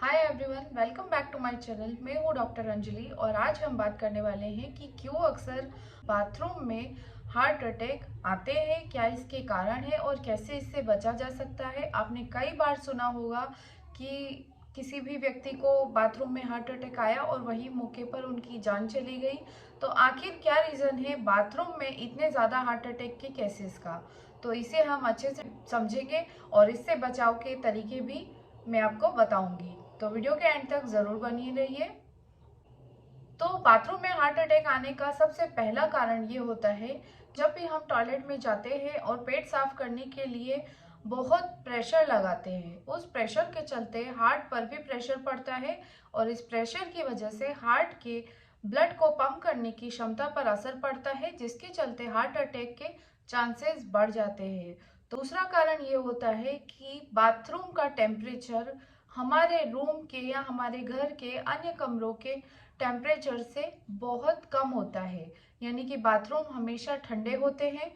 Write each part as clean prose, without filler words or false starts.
Hi everyone, welcome back to my channel. मैं हूँ doctor Anjali और आज हम बात करने वाले हैं कि क्यों अक्सर बाथरूम में हार्ट अटैक आते हैं, क्या इसके कारण है और कैसे इससे बचा जा सकता है। आपने कई बार सुना होगा कि किसी भी व्यक्ति को बाथरूम में हार्ट अटैक आया और वही मौके पर उनकी जान चली गई। तो आखिर क्या रीज़न है बाथरूम में इतने ज़्यादा हार्ट अटैक के केसेस का, तो इसे हम अच्छे से समझेंगे और इससे बचाव के तरीके भी मैं आपको बताऊंगी। तो वीडियो के एंड तक जरूर बनी रहिए। तो बाथरूम में हार्ट अटैक आने का सबसे पहला कारण ये होता है, जब भी हम टॉयलेट में जाते हैं और पेट साफ करने के लिए बहुत प्रेशर लगाते हैं, उस प्रेशर के चलते हार्ट पर भी प्रेशर पड़ता है और इस प्रेशर की वजह से हार्ट के ब्लड को पंप करने की क्षमता पर असर पड़ता है, जिसके चलते हार्ट अटैक के चांसेस बढ़ जाते हैं। दूसरा कारण ये होता है कि बाथरूम का टेम्परेचर हमारे रूम के या हमारे घर के अन्य कमरों के टेम्परेचर से बहुत कम होता है, यानी कि बाथरूम हमेशा ठंडे होते हैं।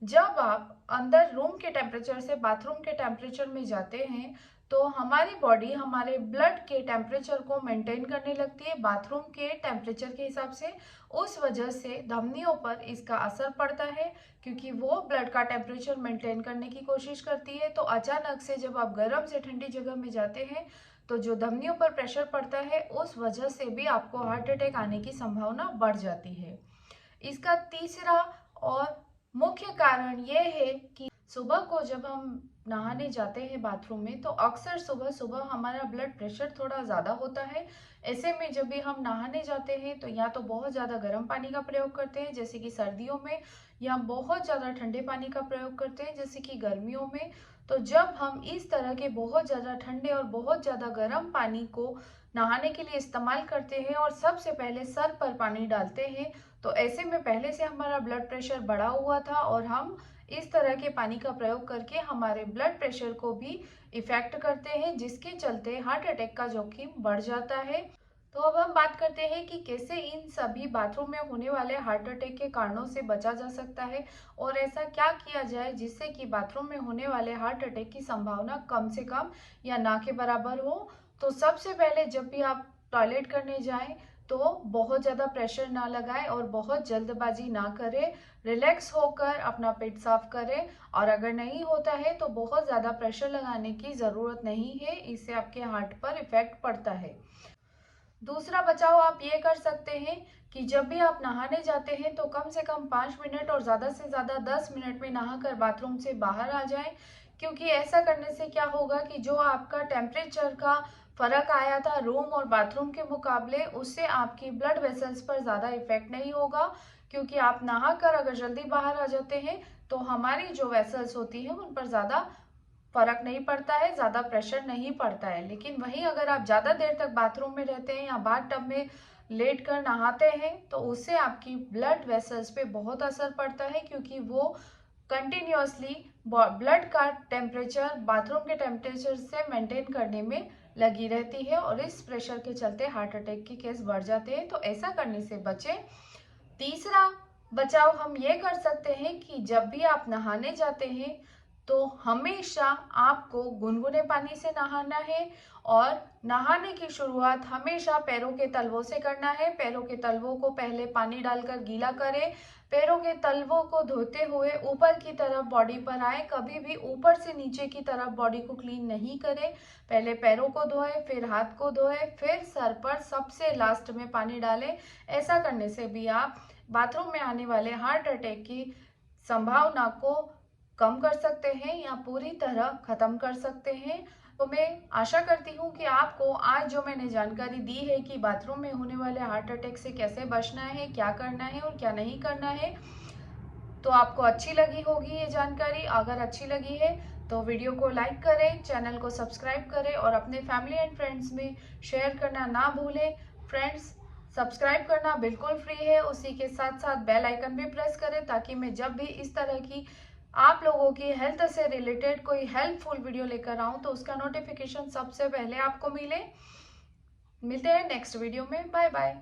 जब आप अंदर रूम के टेम्परेचर से बाथरूम के टेम्परेचर में जाते हैं तो हमारी बॉडी हमारे ब्लड के टेम्परेचर को मेंटेन करने लगती है बाथरूम के टेम्परेचर के हिसाब से। उस वजह से धमनियों पर इसका असर पड़ता है, क्योंकि वो ब्लड का टेम्परेचर मेंटेन करने की कोशिश करती है। तो अचानक से जब आप गर्म से ठंडी जगह में जाते हैं तो जो धमनियों पर प्रेशर पड़ता है, उस वजह से भी आपको हार्ट अटैक आने की संभावना बढ़ जाती है। इसका तीसरा और मुख्य कारण ये है कि सुबह को जब हम नहाने जाते हैं बाथरूम में, तो अक्सर सुबह सुबह हमारा ब्लड प्रेशर थोड़ा ज़्यादा होता है। ऐसे में जब भी हम नहाने जाते हैं तो या तो बहुत ज़्यादा गर्म पानी का प्रयोग करते हैं जैसे कि सर्दियों में, या बहुत ज़्यादा ठंडे पानी का प्रयोग करते हैं जैसे कि गर्मियों में। तो जब हम इस तरह के बहुत ज़्यादा ठंडे और बहुत ज़्यादा गर्म पानी को नहाने के लिए इस्तेमाल करते हैं और सबसे पहले सर पर पानी डालते हैं, तो ऐसे में पहले से हमारा ब्लड प्रेशर बढ़ा हुआ था और हम इस तरह के पानी का प्रयोग करके हमारे ब्लड प्रेशर को भी इफेक्ट करते हैं, जिसके चलते हार्ट अटैक का जोखिम बढ़ जाता है। तो अब हम बात करते हैं कि कैसे इन सभी बाथरूम में होने वाले हार्ट अटैक के कारणों से बचा जा सकता है और ऐसा क्या किया जाए जिससे कि बाथरूम में होने वाले हार्ट अटैक की संभावना कम से कम या ना के बराबर हो। तो सबसे पहले जब भी आप टॉयलेट करने जाएं तो बहुत ज़्यादा प्रेशर ना लगाएं और बहुत जल्दबाजी ना करें। रिलैक्स होकर अपना पेट साफ करें, और अगर नहीं होता है तो बहुत ज़्यादा प्रेशर लगाने की ज़रूरत नहीं है, इससे आपके हार्ट पर इफेक्ट पड़ता है। दूसरा बचाव आप ये कर सकते हैं कि जब भी आप नहाने जाते हैं तो कम से कम 5 मिनट और ज़्यादा से ज़्यादा 10 मिनट में नहाकर बाथरूम से बाहर आ जाएं, क्योंकि ऐसा करने से क्या होगा कि जो आपका टेम्परेचर का फर्क आया था रूम और बाथरूम के मुकाबले, उससे आपकी ब्लड वेसल्स पर ज़्यादा इफेक्ट नहीं होगा। क्योंकि आप नहाकर अगर जल्दी बाहर आ जाते हैं तो हमारी जो वेसल्स होती हैं उन पर ज़्यादा फर्क नहीं पड़ता है, ज़्यादा प्रेशर नहीं पड़ता है। लेकिन वहीं अगर आप ज़्यादा देर तक बाथरूम में रहते हैं या बाथ टब में लेट कर नहाते हैं तो उससे आपकी ब्लड वेसल्स पे बहुत असर पड़ता है, क्योंकि वो कंटिन्यूअसली ब्लड का टेम्परेचर बाथरूम के टेम्परेचर से मेंटेन करने में लगी रहती है और इस प्रेशर के चलते हार्ट अटैक के केस बढ़ जाते हैं। तो ऐसा करने से बचें। तीसरा बचाव हम ये कर सकते हैं कि जब भी आप नहाने जाते हैं तो हमेशा आपको गुनगुने पानी से नहाना है और नहाने की शुरुआत हमेशा पैरों के तलवों से करना है। पैरों के तलवों को पहले पानी डालकर गीला करें। पैरों के तलवों को धोते हुए ऊपर की तरफ बॉडी पर आए, कभी भी ऊपर से नीचे की तरफ बॉडी को क्लीन नहीं करें। पहले पैरों को धोएं, फिर हाथ को धोएं, फिर सर पर सबसे लास्ट में पानी डालें। ऐसा करने से भी आप बाथरूम में आने वाले हार्ट अटैक की संभावना को कम कर सकते हैं या पूरी तरह खत्म कर सकते हैं। तो मैं आशा करती हूँ कि आपको आज जो मैंने जानकारी दी है कि बाथरूम में होने वाले हार्ट अटैक से कैसे बचना है, क्या करना है और क्या नहीं करना है, तो आपको अच्छी लगी होगी ये जानकारी। अगर अच्छी लगी है तो वीडियो को लाइक करें, चैनल को सब्सक्राइब करें और अपने फैमिली एंड फ्रेंड्स में शेयर करना ना भूलें। फ्रेंड्स, सब्सक्राइब करना बिल्कुल फ्री है, उसी के साथ साथ बेल आइकन भी प्रेस करें ताकि मैं जब भी इस तरह की आप लोगों की हेल्थ से रिलेटेड कोई हेल्पफुल वीडियो लेकर आऊं तो उसका नोटिफिकेशन सबसे पहले आपको मिले। मिलते हैं नेक्स्ट वीडियो में। Bye bye.